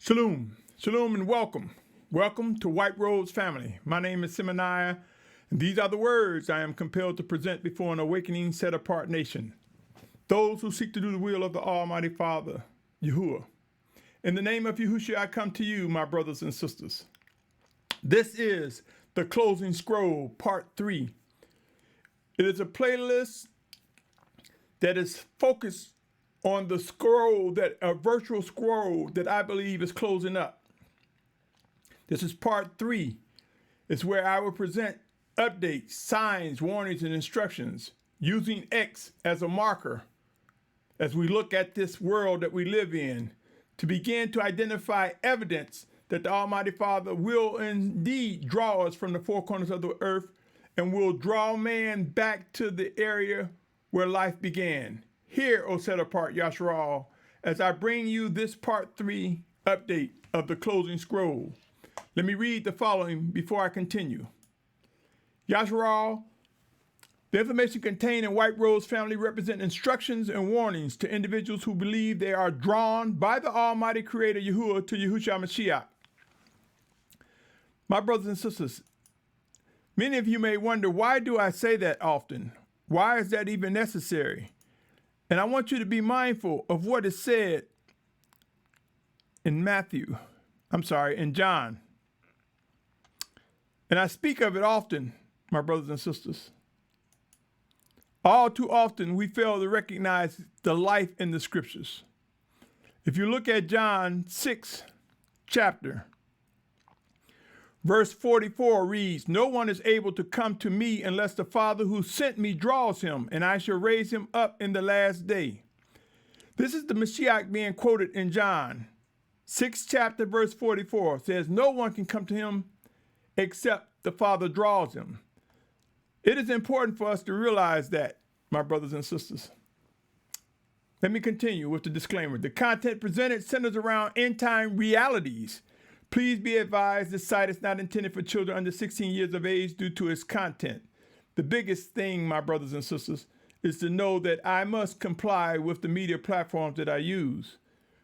Shalum, shalom, and welcome. Welcome to White Rose family. My name is Symmanayah, and these are the words I am compelled to present before an awakening, set-apart nation. Those who seek to do the will of the Almighty Father Yahuah. In the name of Yahusha, I come to you, my brothers and sisters. This is the Closing Scroll, Part 3. It is a playlist that is focused on the scroll, a virtual scroll that I believe is closing up. This is Part 3. It's where I will present updates, signs, warnings, and instructions using X as a marker as we look at this world that we live in to begin to identify evidence that the Almighty Father will indeed draw us from the four corners of the earth and will draw man back to the area where life began. Hear, O set apart Yashar'al, as I bring you this Part 3 update of the Closing Scroll. Let me read the following before I continue. Yashar'al, the information contained in White Rose family represent instructions and warnings to individuals who believe they are drawn by the Almighty Creator Yahuah to Yahusha Mashyach. My brothers and sisters, many of you may wonder, why do I say that often? Why is that even necessary? And I want you to be mindful of what is said in John. And I speak of it often, my brothers and sisters. All too often, we fail to recognize the life in the scriptures. If you look at John 6 chapter, verse 44 reads, "No one is able to come to me unless the Father who sent me draws him, and I shall raise him up in the last day." This is the Mashyach being quoted in John 6 chapter, verse 44. Says, no one can come to him except the Father draws him. It is important for us to realize that, my brothers and sisters. Let me continue with the disclaimer. The content presented centers around end-time realities. Please be advised this site is not intended for children under 16 years of age due to its content. The biggest thing, my brothers and sisters, is to know that I must comply with the media platforms that I use.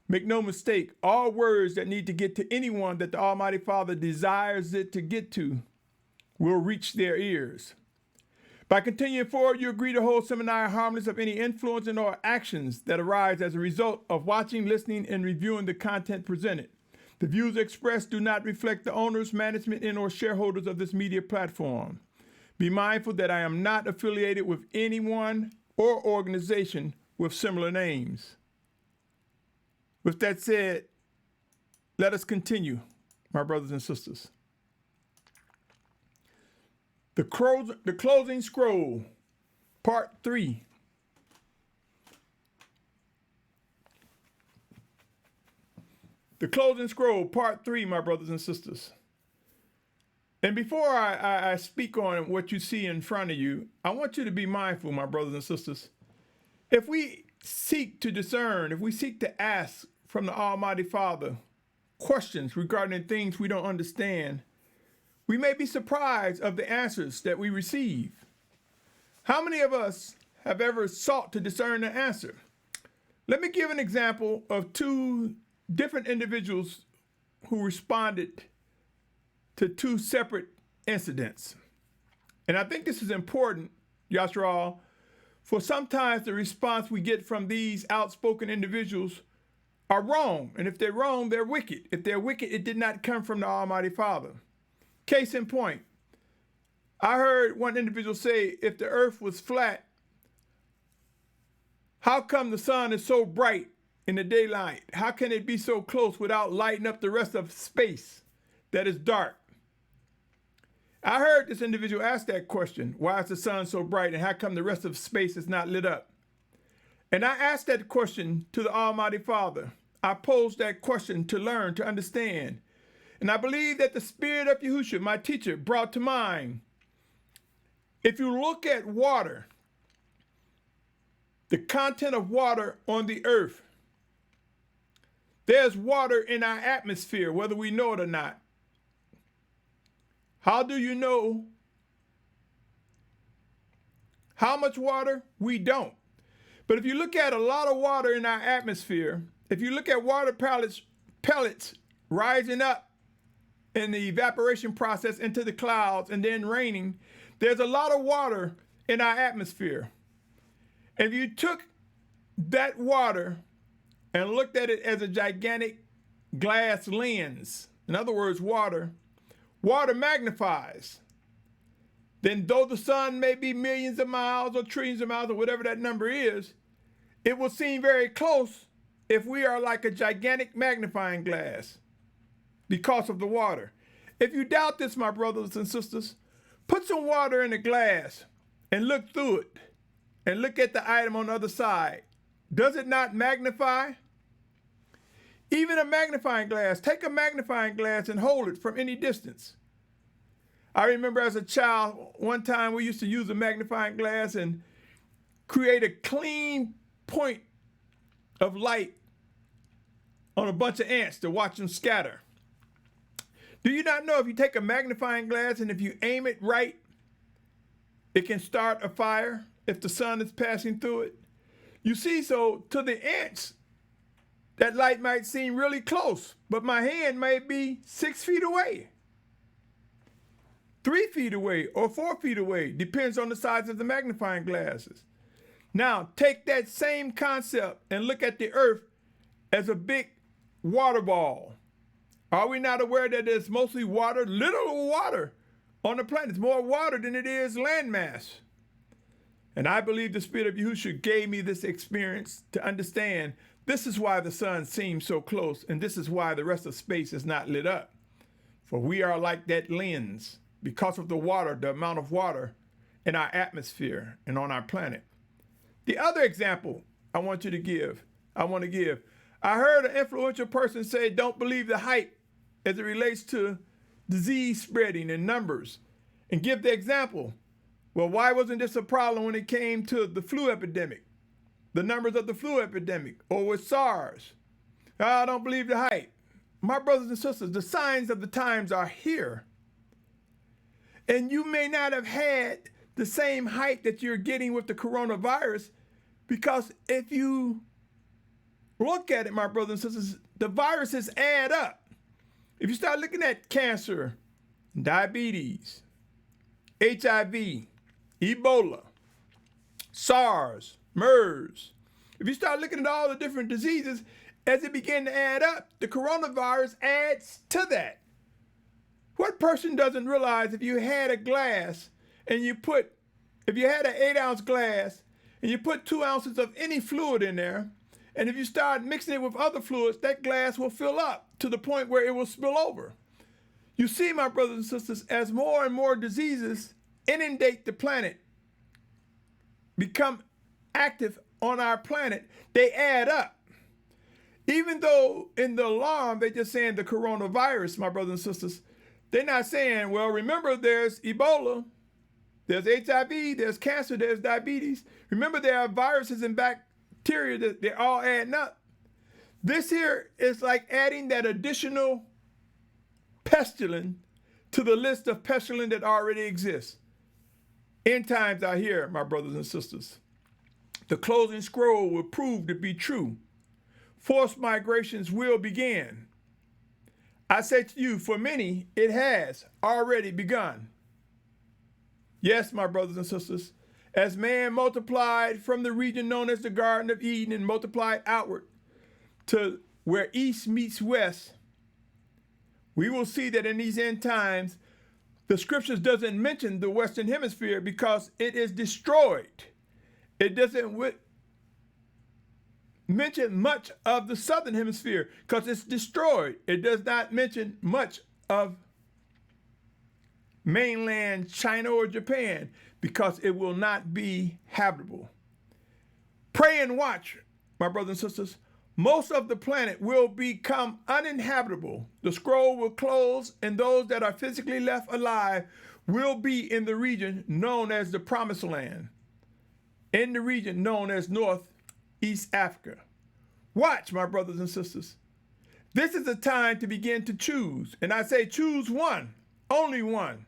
Make no mistake, all words that need to get to anyone that the Almighty Father desires it to get to will reach their ears. By continuing forward, you agree to hold Symmanayah harmless of any influence and or actions that arise as a result of watching, listening, and reviewing the content presented. The views expressed do not reflect the owners, management, and or shareholders of this media platform. Be mindful that I am not affiliated with anyone or organization with similar names. With that said, let us continue, my brothers and sisters. The Closing Scroll, Part 3. The Closing Scroll, Part 3, my brothers and sisters. And before I speak on what you see in front of you, I want you to be mindful, my brothers and sisters. If we seek to discern, if we seek to ask from the Almighty Father questions regarding things we don't understand, we may be surprised of the answers that we receive. How many of us have ever sought to discern the answer? Let me give an example of two different individuals who responded to two separate incidents. And I think this is important, Yashar'al, for sometimes the response we get from these outspoken individuals are wrong. And if they're wrong, they're wicked. If they're wicked, it did not come from the Almighty Father. Case in point, I heard one individual say, if the earth was flat, how come the sun is so bright in the daylight? How can it be so close without lighting up the rest of space that is dark? I heard this individual ask that question, why is the sun so bright and how come the rest of space is not lit up? And I asked that question to the Almighty Father. I posed that question to learn, to understand. And I believe that the spirit of Yahusha, my teacher, brought to mind, if you look at water, the content of water on the earth, there's water in our atmosphere, whether we know it or not. How do you know how much water? We don't. But if you look at a lot of water in our atmosphere, if you look at water pellets rising up in the evaporation process into the clouds and then raining, there's a lot of water in our atmosphere. If you took that water and looked at it as a gigantic glass lens, in other words, water magnifies. Then though the sun may be millions of miles or trillions of miles or whatever that number is, it will seem very close if we are like a gigantic magnifying glass because of the water. If you doubt this, my brothers and sisters, put some water in a glass and look through it and look at the item on the other side. Does it not magnify? Even a magnifying glass, take a magnifying glass and hold it from any distance. I remember as a child, one time we used to use a magnifying glass and create a clean point of light on a bunch of ants to watch them scatter. Do you not know if you take a magnifying glass and if you aim it right, it can start a fire if the sun is passing through it? You see, so to the ants, that light might seem really close, but my hand may be 6 feet away, 3 feet away, or 4 feet away, depends on the size of the magnifying glasses. Now, take that same concept and look at the earth as a big water ball. Are we not aware that there's mostly water, literal water, on the planet? It's more water than it is landmass. And I believe the Spirit of Yahusha gave me this experience to understand this is why the sun seems so close, and this is why the rest of space is not lit up. For we are like that lens because of the water, the amount of water in our atmosphere and on our planet. The other example I want to give, I heard an influential person say, don't believe the hype as it relates to disease spreading and numbers, and give the example. Well, why wasn't this a problem when it came to the flu epidemic, the numbers of the flu epidemic, or with SARS? I don't believe the hype. My brothers and sisters, the signs of the times are here. And you may not have had the same hype that you're getting with the coronavirus, because if you look at it, my brothers and sisters, the viruses add up. If you start looking at cancer, diabetes, HIV, Ebola, SARS, MERS, if you start looking at all the different diseases, as it begin to add up, the coronavirus adds to that. What person doesn't realize if you had a glass and if you had an 8-ounce glass and you put 2 ounces of any fluid in there, and if you start mixing it with other fluids, that glass will fill up to the point where it will spill over. You see, my brothers and sisters, as more and more diseases inundate the planet, become active on our planet, they add up. Even though in the alarm, they're just saying the coronavirus, my brothers and sisters, they're not saying, well, remember there's Ebola, there's HIV, there's cancer, there's diabetes. Remember there are viruses and bacteria that they're all adding up. This here is like adding that additional pestilence to the list of pestilence that already exists. End times are here, my brothers and sisters. The closing scroll will prove to be true. Forced migrations will begin. I say to you, for many, it has already begun. Yes, my brothers and sisters, as man multiplied from the region known as the Garden of Eden and multiplied outward to where east meets west, we will see that in these end times, the scriptures doesn't mention the Western Hemisphere because it is destroyed. It doesn't mention much of the Southern Hemisphere because it's destroyed. It does not mention much of mainland China or Japan because it will not be habitable. Pray and watch, my brothers and sisters. Most of the planet will become uninhabitable. The scroll will close, and those that are physically left alive will be in the region known as the Promised Land, in the region known as Northeast Africa. Watch, my brothers and sisters. This is the time to begin to choose. And I say choose one, only one.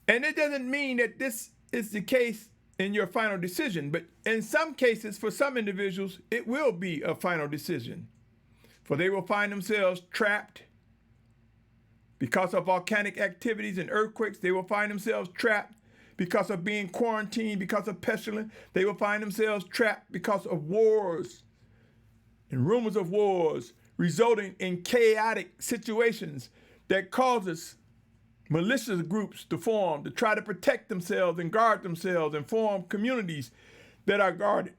And it doesn't mean that this is the case in your final decision, but in some cases, for some individuals, it will be a final decision. For they will find themselves trapped because of volcanic activities and earthquakes. They will find themselves trapped because of being quarantined, because of pestilence. They will find themselves trapped because of wars and rumors of wars, resulting in chaotic situations that causes malicious groups to form to try to protect themselves and guard themselves and form communities that are guarded.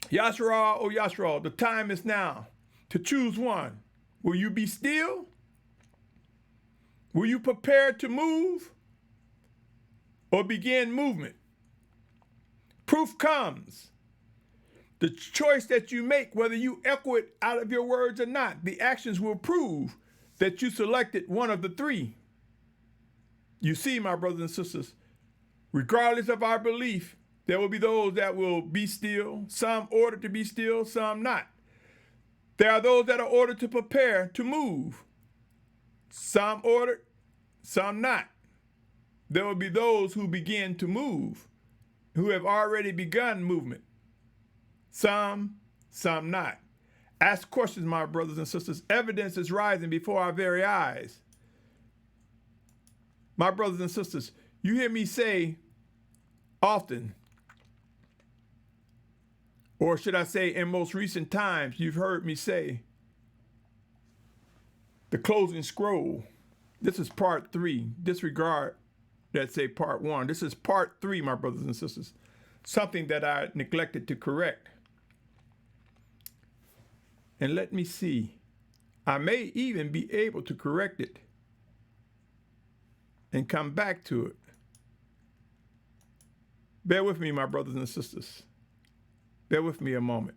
Yashar'al, O Yashar'al, the time is now to choose one. Will you be still? Will you prepare to move or begin movement? Proof comes. The choice that you make, whether you echo it out of your words or not, the actions will prove that you selected one of the three. You see, my brothers and sisters, regardless of our belief, there will be those that will be still, some ordered to be still, some not. There are those that are ordered to prepare to move. Some ordered, some not. There will be those who begin to move, who have already begun movement. Some not. Ask questions, my brothers and sisters. Evidence is rising before our very eyes. My brothers and sisters, you hear me say often, or should I say in most recent times, you've heard me say, the closing scroll. This is part 3. Disregard that say part 1. This is part 3, my brothers and sisters. Something that I neglected to correct. And let me see. I may even be able to correct it and come back to it. Bear with me, my brothers and sisters. Bear with me a moment.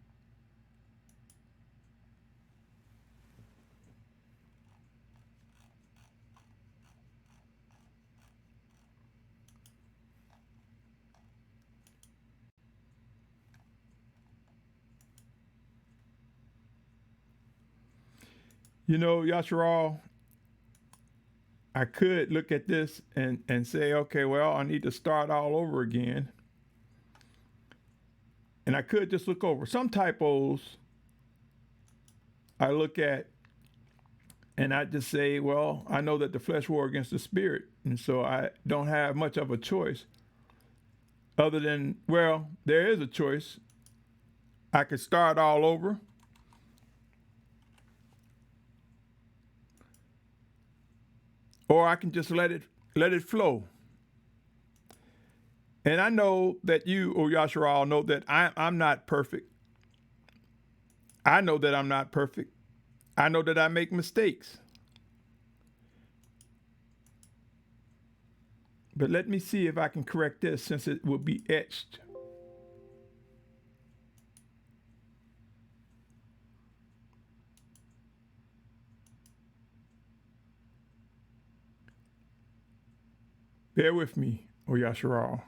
You know, Yashar'al, I could look at this and say, okay, well, I need to start all over again. And I could just look over. Some typos I look at and I just say, well, I know that the flesh war against the spirit, and so I don't have much of a choice other than, well, there is a choice. I could start all over. Or I can just let it flow. And I know that you, O Yashar'al, know that I'm not perfect. I know that I'm not perfect. I know that I make mistakes. But let me see if I can correct this, since it will be etched. Bear with me, O Yashar'al.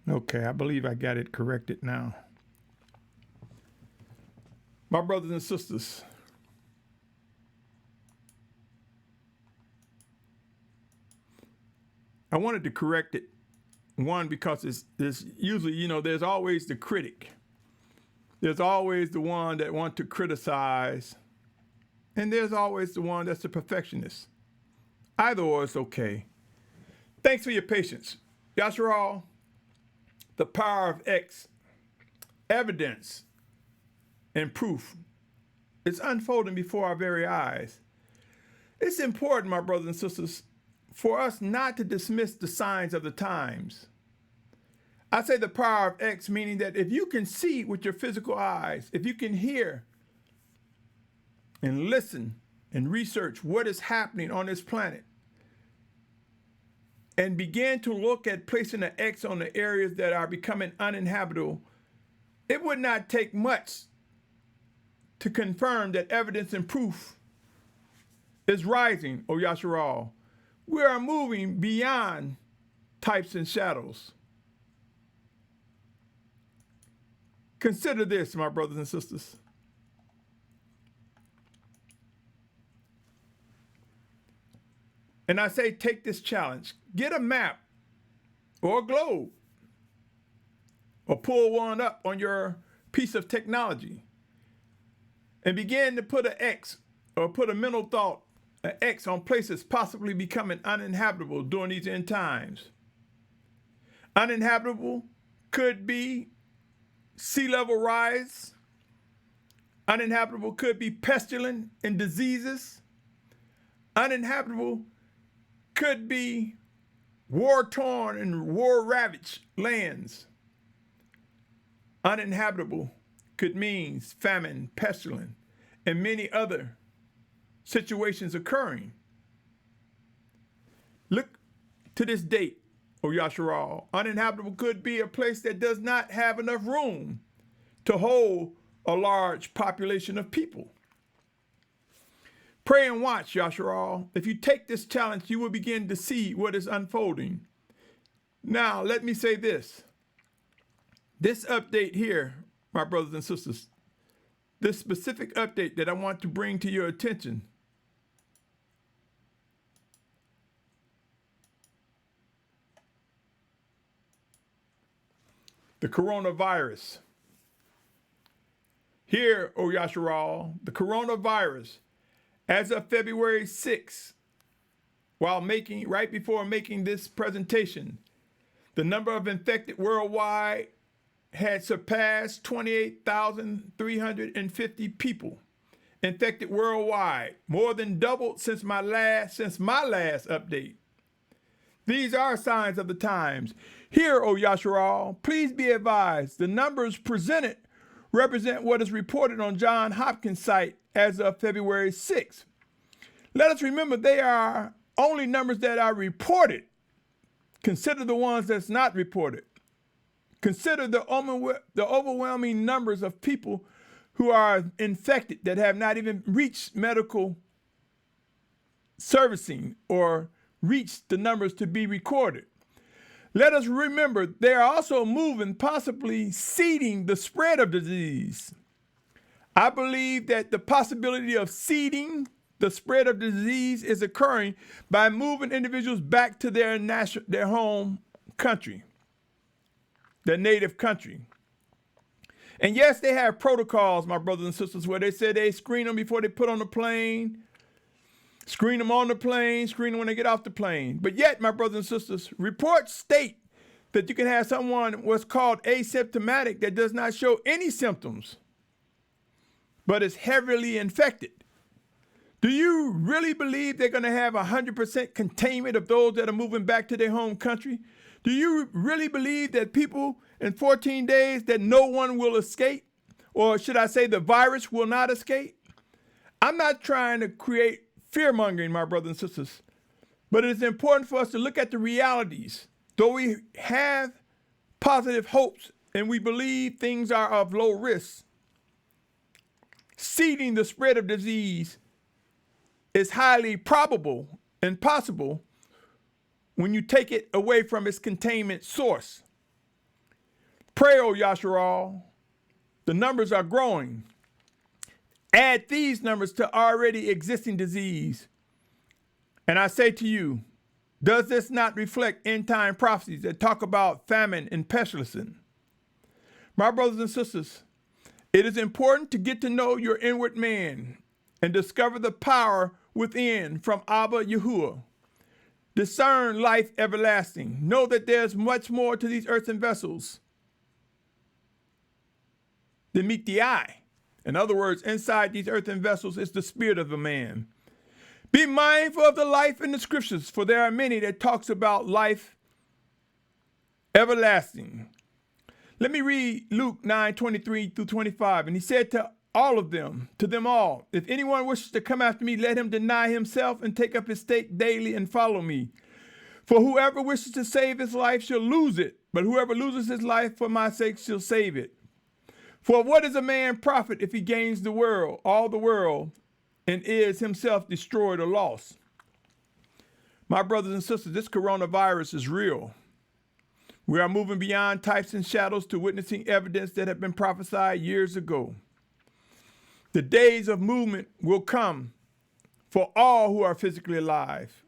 Okay, I believe I got it corrected now. My brothers and sisters, I wanted to correct it. One, because it's usually, you know, there's always the critic. There's always the one that wants to criticize. And there's always the one that's the perfectionist. Either or is okay. Thanks for your patience. Yashar'al, the power of X, evidence and proof, it's unfolding before our very eyes. It's important, my brothers and sisters, for us not to dismiss the signs of the times. I say the power of X, meaning that if you can see with your physical eyes, if you can hear and listen and research what is happening on this planet, and begin to look at placing an X on the areas that are becoming uninhabitable, it would not take much to confirm that evidence and proof is rising, O Yashar'al. We are moving beyond types and shadows. Consider this, my brothers and sisters. And I say, take this challenge. Get a map or a globe, or pull one up on your piece of technology and begin to put an X or put a mental thought, an X on places possibly becoming uninhabitable during these end times. Uninhabitable could be sea level rise. Uninhabitable could be pestilence and diseases. Uninhabitable could be war-torn and war-ravaged lands. Uninhabitable could mean famine, pestilence, and many other situations occurring. Look to this date, O Yashar'al. Uninhabitable could be a place that does not have enough room to hold a large population of people. Pray and watch, Yashar'al. If you take this challenge, you will begin to see what is unfolding. Now, let me say this. This update here, my brothers and sisters, this specific update that I want to bring to your attention, the coronavirus. Here, O Yashar'al, the coronavirus, as of February 6th, right before making this presentation, the number of infected worldwide had surpassed 28,350 people infected worldwide, more than doubled since my last update. These are signs of the times. Here, O Yashar'al, please be advised, the numbers presented represent what is reported on Johns Hopkins site as of February 6th. Let us remember they are only numbers that are reported. Consider the ones that's not reported. Consider the overwhelming numbers of people who are infected that have not even reached medical servicing or reached the numbers to be recorded. Let us remember they are also moving, possibly seeding the spread of disease. I believe that the possibility of seeding the spread of disease is occurring by moving individuals back to their home country, their native country. And yes, they have protocols, my brothers and sisters, where they say they screen them before they put on the plane, screen them on the plane, screen them when they get off the plane. But yet, my brothers and sisters, reports state that you can have someone what's called asymptomatic that does not show any symptoms, but is heavily infected. Do you really believe they're going to have 100% containment of those that are moving back to their home country? Do you really believe that people in 14 days that no one will escape? Or should I say the virus will not escape? I'm not trying to create fear-mongering, my brothers and sisters, but it is important for us to look at the realities. Though we have positive hopes and we believe things are of low risk, seeding the spread of disease is highly probable and possible when you take it away from its containment source. Pray, O Yashar'al, the numbers are growing. Add these numbers to already existing disease. And I say to you, does this not reflect end-time prophecies that talk about famine and pestilence? My brothers and sisters, it is important to get to know your inward man and discover the power within from Abba Yahuah. Discern life everlasting. Know that there's much more to these earthen vessels than meet the eye. In other words, inside these earthen vessels is the spirit of a man. Be mindful of the life in the scriptures, for there are many that talks about life everlasting. Let me read Luke 9:23-25. And he said to them all, if anyone wishes to come after me, let him deny himself and take up his stake daily and follow me. For whoever wishes to save his life shall lose it, but whoever loses his life for my sake shall save it. For what is a man profit if he gains the world, all the world, and is himself destroyed or lost? My brothers and sisters, this coronavirus is real. We are moving beyond types and shadows to witnessing evidence that had been prophesied years ago. The days of movement will come for all who are physically alive.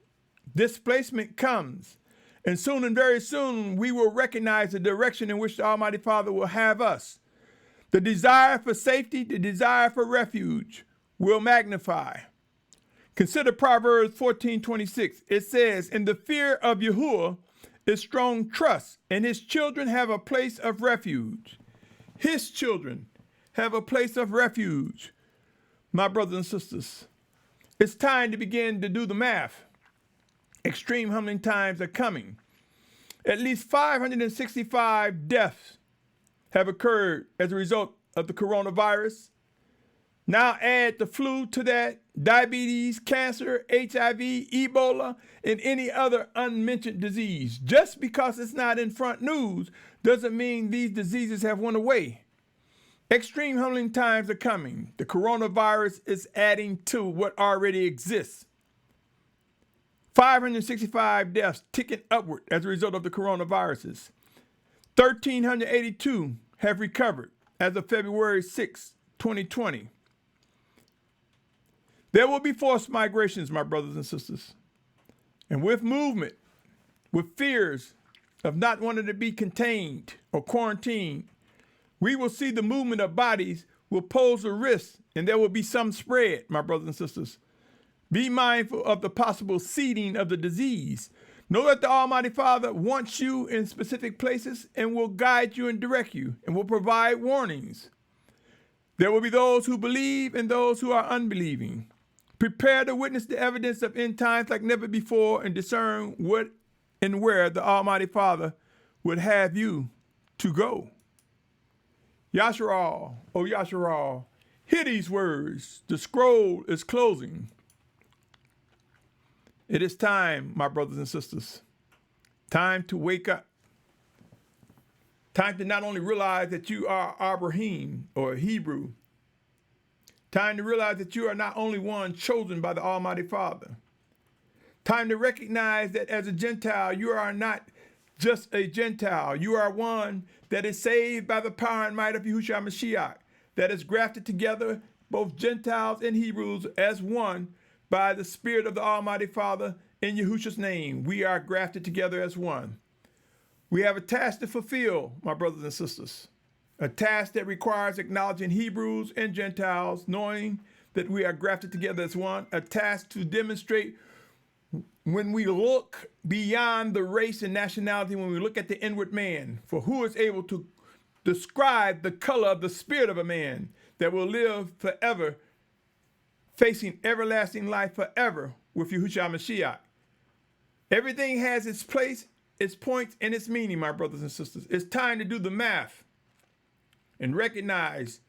Displacement comes, and soon and very soon we will recognize the direction in which the Almighty Father will have us. The desire for safety, the desire for refuge will magnify. Consider Proverbs 14:26. It says, "In the fear of Yahuah is strong trust, and his children have a place of refuge." His children have a place of refuge. My brothers and sisters, it's time to begin to do the math. Extreme humbling times are coming. At least 565 deaths have occurred as a result of the coronavirus. Now add the flu to that, diabetes, cancer, HIV, Ebola, and any other unmentioned disease. Just because it's not in front news doesn't mean these diseases have went away. Extreme humbling times are coming. The coronavirus is adding to what already exists. 565 deaths ticking upward as a result of the coronaviruses. 1,382 have recovered as of February 6, 2020. There will be forced migrations, my brothers and sisters. And with movement, with fears of not wanting to be contained or quarantined, we will see the movement of bodies will pose a risk, and there will be some spread, my brothers and sisters. Be mindful of the possible seeding of the disease. Know that the Almighty Father wants you in specific places and will guide you and direct you and will provide warnings. There will be those who believe and those who are unbelieving. Prepare to witness the evidence of end times like never before and discern what and where the Almighty Father would have you to go. Yashar'al, O Yashar'al, hear these words. The scroll is closing. It is time, my brothers and sisters, time to wake up. Time to not only realize that you are Abrahym or Hebrew, time to realize that you are not only one chosen by the Almighty Father. Time to recognize that as a Gentile, you are not just a Gentile. You are one that is saved by the power and might of Yahusha Mashyach, that is grafted together, both Gentiles and Hebrews, as one by the Spirit of the Almighty Father in Yahusha's name. We are grafted together as one. We have a task to fulfill, my brothers and sisters. A task that requires acknowledging Hebrews and Gentiles, knowing that we are grafted together as one. A task to demonstrate when we look beyond the race and nationality, when we look at the inward man, for who is able to describe the color of the spirit of a man that will live forever, facing everlasting life forever with Yahushua Mashiach. Everything has its place, its points, and its meaning, my brothers and sisters. It's time to do the math and recognize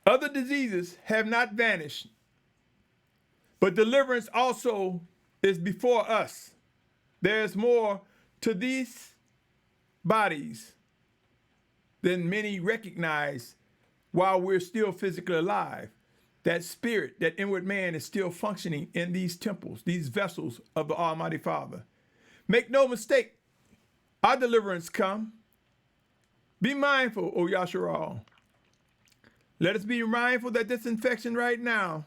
other diseases have not vanished, but deliverance also is before us. There's more to these bodies than many recognize while we're still physically alive. That spirit, that inward man is still functioning in these temples, these vessels of the Almighty Father. Make no mistake, our deliverance come. Be mindful, O Yashar'al. Let us be mindful that this infection right now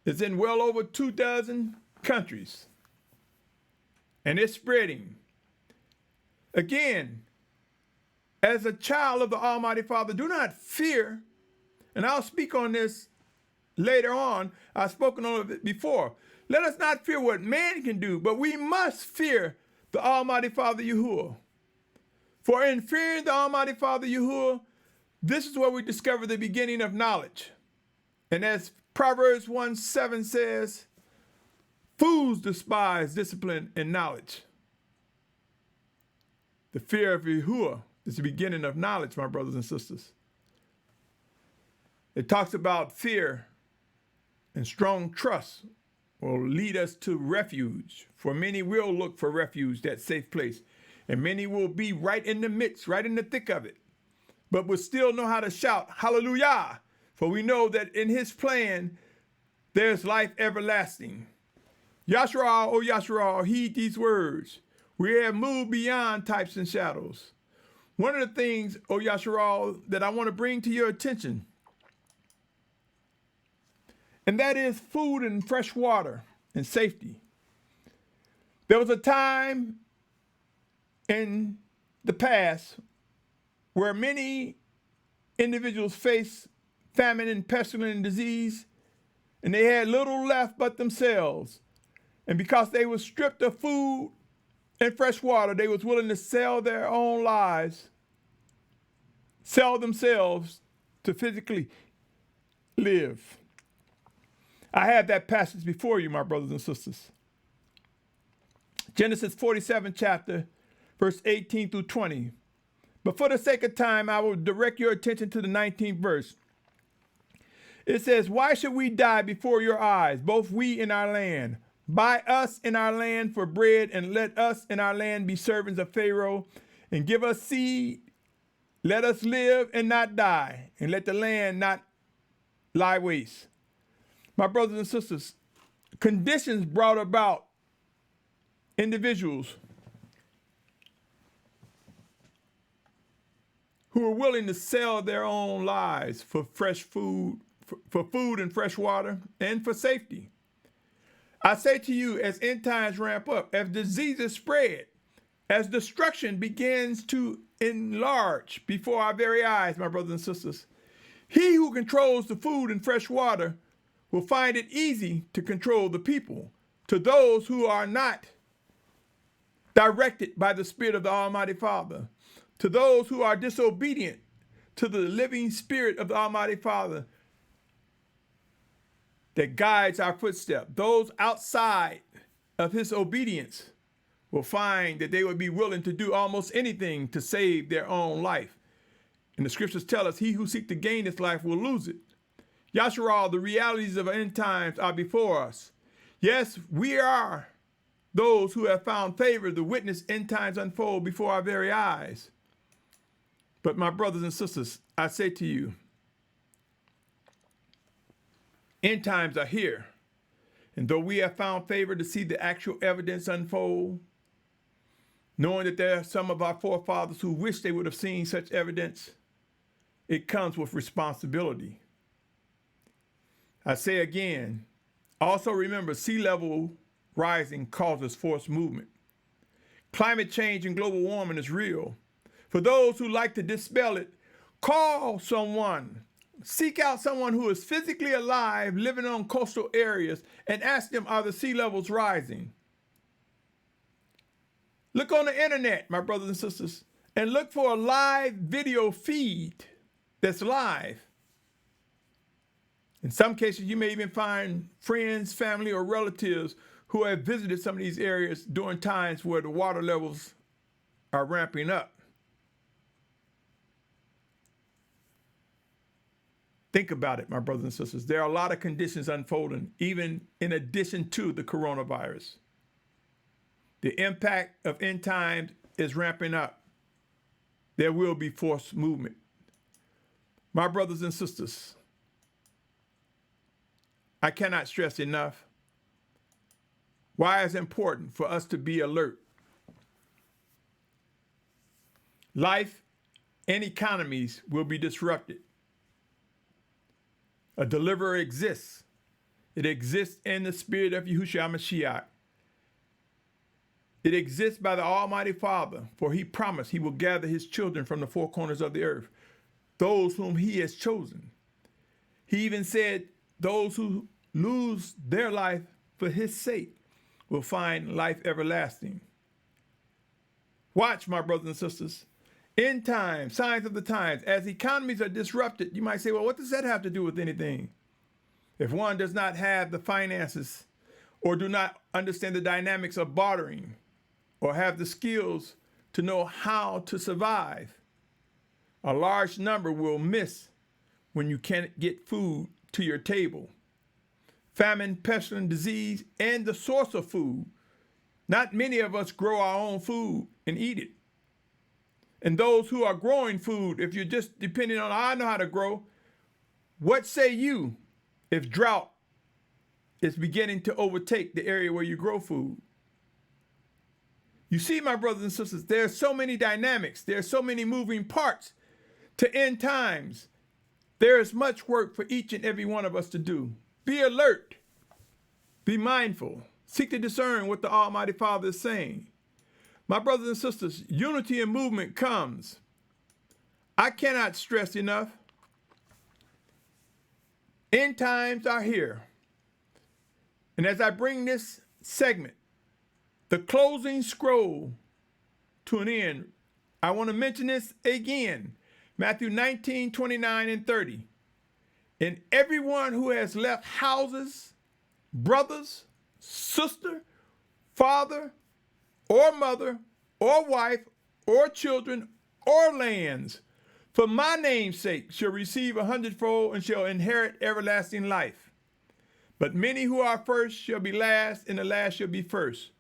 is in well over 24 countries, and it's spreading. Again, as a child of the Almighty Father, do not fear. And I'll speak on this later on. I've spoken on it before. Let us not fear what man can do, but we must fear the Almighty Father Yahuah. For in fearing the Almighty Father Yahuah, this is where we discover the beginning of knowledge. And as Proverbs 1:7 says, fools despise discipline and knowledge. The fear of Yahuah is the beginning of knowledge, my brothers and sisters. It talks about fear and strong trust will lead us to refuge. For many will look for refuge, that safe place. And many will be right in the midst, right in the thick of it. But will still know how to shout, hallelujah. For we know that in his plan, there's life everlasting. Yashar'al, O Yashar'al, heed these words. We have moved beyond types and shadows. One of the things, O Yashar'al, that I want to bring to your attention, and that is food and fresh water and safety. There was a time in the past where many individuals faced famine and pestilence and disease, and they had little left but themselves. And because they were stripped of food and fresh water, they was willing to sell their own lives, sell themselves to physically live. I have that passage before you, my brothers and sisters. Genesis 47 chapter, verse 18 through 20. But for the sake of time, I will direct your attention to the 19th verse. It says, why should we die before your eyes, both we and our land? Buy us in our land for bread, and let us in our land be servants of Pharaoh, and give us seed. Let us live and not die, and let the land not lie waste. My brothers and sisters, conditions brought about individuals who are willing to sell their own lives for fresh food, for food and fresh water, and for safety. I say to you, as end times ramp up, as diseases spread, as destruction begins to enlarge before our very eyes, my brothers and sisters, he who controls the food and fresh water will find it easy to control the people, to those who are not directed by the Spirit of the Almighty Father, to those who are disobedient to the living Spirit of the Almighty Father that guides our footsteps. Those outside of his obedience will find that they would be willing to do almost anything to save their own life. And the scriptures tell us, he who seeks to gain his life will lose it. Yashar'al, the realities of end times are before us. Yes, we are those who have found favor to witness end times unfold before our very eyes. But my brothers and sisters, I say to you, end times are here. And though we have found favor to see the actual evidence unfold, knowing that there are some of our forefathers who wish they would have seen such evidence, it comes with responsibility. I say again, also remember, sea level rising causes forced movement. Climate change and global warming is real. For those who like to dispel it, call someone. Seek out someone who is physically alive, living on coastal areas, and ask them, are the sea levels rising? Look on the internet, my brothers and sisters, and look for a live video feed that's live. In some cases, you may even find friends, family, or relatives who have visited some of these areas during times where the water levels are ramping up. Think about it, my brothers and sisters. There are a lot of conditions unfolding, even in addition to the coronavirus. The impact of end times is ramping up. There will be forced movement. My brothers and sisters, I cannot stress enough why it's important for us to be alert. Life and economies will be disrupted. A deliverer exists. It exists in the spirit of Yahusha Mashyach. It exists by the Almighty Father, for he promised he will gather his children from the four corners of the earth, those whom he has chosen. He even said those who lose their life for his sake will find life everlasting. Watch, my brothers and sisters. End times, signs of the times, as economies are disrupted, you might say, well, what does that have to do with anything? If one does not have the finances or do not understand the dynamics of bartering or have the skills to know how to survive, a large number will miss when you can't get food to your table. Famine, pestilence, disease, and the source of food. Not many of us grow our own food and eat it. And those who are growing food, if you're just depending on, I know how to grow, what say you if drought is beginning to overtake the area where you grow food? You see, my brothers and sisters, there are so many dynamics. There are so many moving parts to end times. There is much work for each and every one of us to do. Be alert. Be mindful. Seek to discern what the Almighty Father is saying. My brothers and sisters, unity and movement comes. I cannot stress enough. End times are here. And as I bring this segment, the closing scroll, to an end, I want to mention this again. Matthew 19, 29 and 30. And everyone who has left houses, brothers, sister, father, or mother, or wife, or children, or lands, for my name's sake, shall receive 100-fold and shall inherit everlasting life. But many who are first shall be last, and the last shall be first.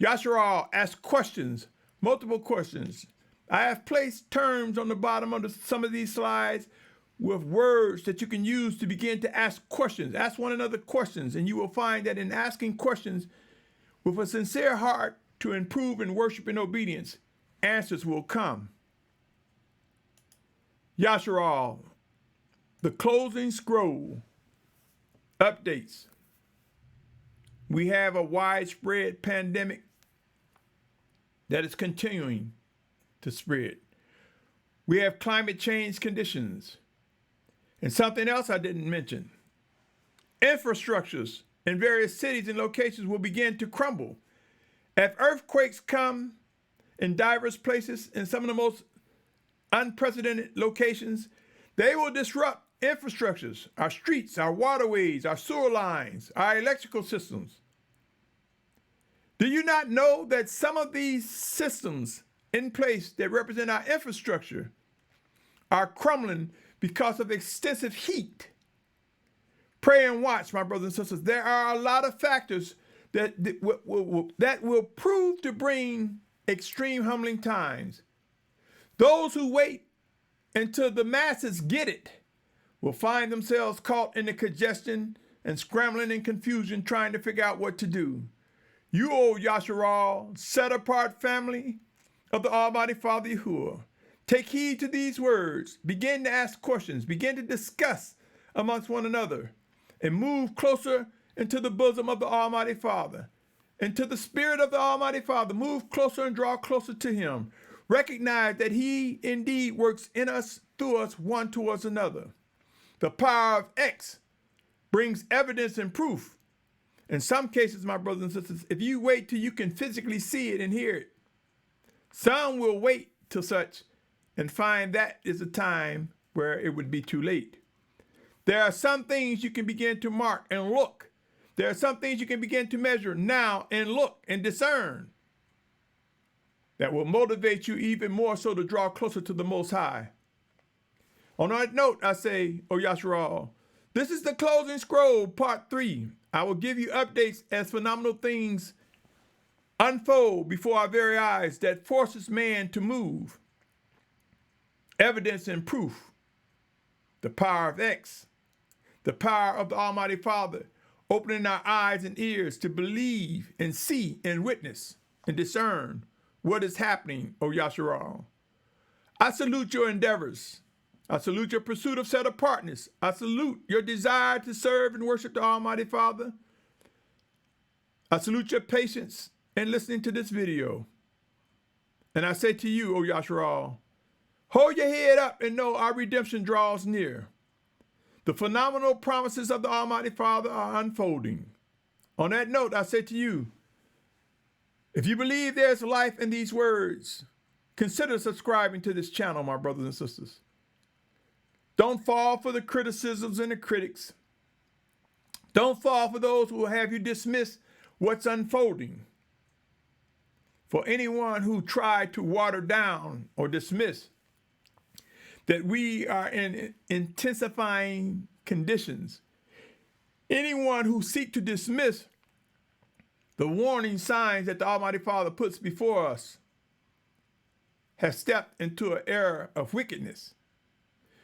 Yashar'al asks questions, multiple questions. I have placed terms on the bottom of some of these slides with words that you can use to begin to ask questions. Ask one another questions, and you will find that in asking questions with a sincere heart to improve in worship and obedience, answers will come. Yashar'al, the closing scroll, updates. We have a widespread pandemic that is continuing to spread. We have climate change conditions. And something else I didn't mention. Infrastructures in various cities and locations will begin to crumble. If earthquakes come in diverse places, in some of the most unprecedented locations, they will disrupt infrastructures, our streets, our waterways, our sewer lines, our electrical systems. Do you not know that some of these systems in place that represent our infrastructure are crumbling because of extensive heat? Pray and watch, my brothers and sisters. There are a lot of factors that will prove to bring extreme humbling times. Those who wait until the masses get it will find themselves caught in the congestion and scrambling in confusion trying to figure out what to do. You, O Yashar'al, set apart family of the Almighty Father Yahuah, take heed to these words, begin to ask questions, begin to discuss amongst one another, and move closer into the bosom of the Almighty Father, into the Spirit of the Almighty Father. Move closer and draw closer to Him. Recognize that He indeed works in us, through us, one towards another. The power of X brings evidence and proof. In some cases, my brothers and sisters, if you wait till you can physically see it and hear it, some will wait till such and find that is a time where it would be too late. There are some things you can begin to mark and look. There are some things you can begin to measure now and look and discern that will motivate you even more so to draw closer to the Most High. On that note, I say, O Yashar'al, this is the closing scroll, part 3. I will give you updates as phenomenal things unfold before our very eyes that forces man to move. Evidence and proof. The power of X. The power of the Almighty Father, opening our eyes and ears to believe and see and witness and discern what is happening, O Yashar'al. I salute your endeavors. I salute your pursuit of set apartness. I salute your desire to serve and worship the Almighty Father. I salute your patience in listening to this video. And I say to you, O Yashar'al, hold your head up and know our redemption draws near. The phenomenal promises of the Almighty Father are unfolding. On that note, I say to you, if you believe there's life in these words, consider subscribing to this channel, my brothers and sisters. Don't fall for the criticisms and the critics. Don't fall for those who will have you dismiss what's unfolding. For anyone who tried to water down or dismiss that we are in intensifying conditions, anyone who seeks to dismiss the warning signs that the Almighty Father puts before us has stepped into an era of wickedness.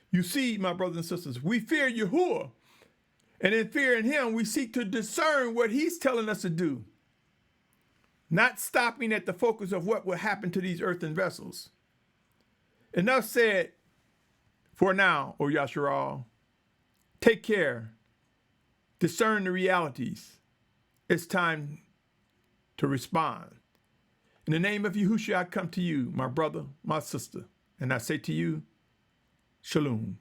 You see, my brothers and sisters, we fear Yahuah, and in fearing Him, we seek to discern what He's telling us to do. not stopping at the focus of what will happen to these earthen vessels. Enough said for now, O Yashar'al. Take care. Discern the realities. It's time to respond. In the name of Yahusha, I come to you, my brother, my sister, and I say to you, Shalum.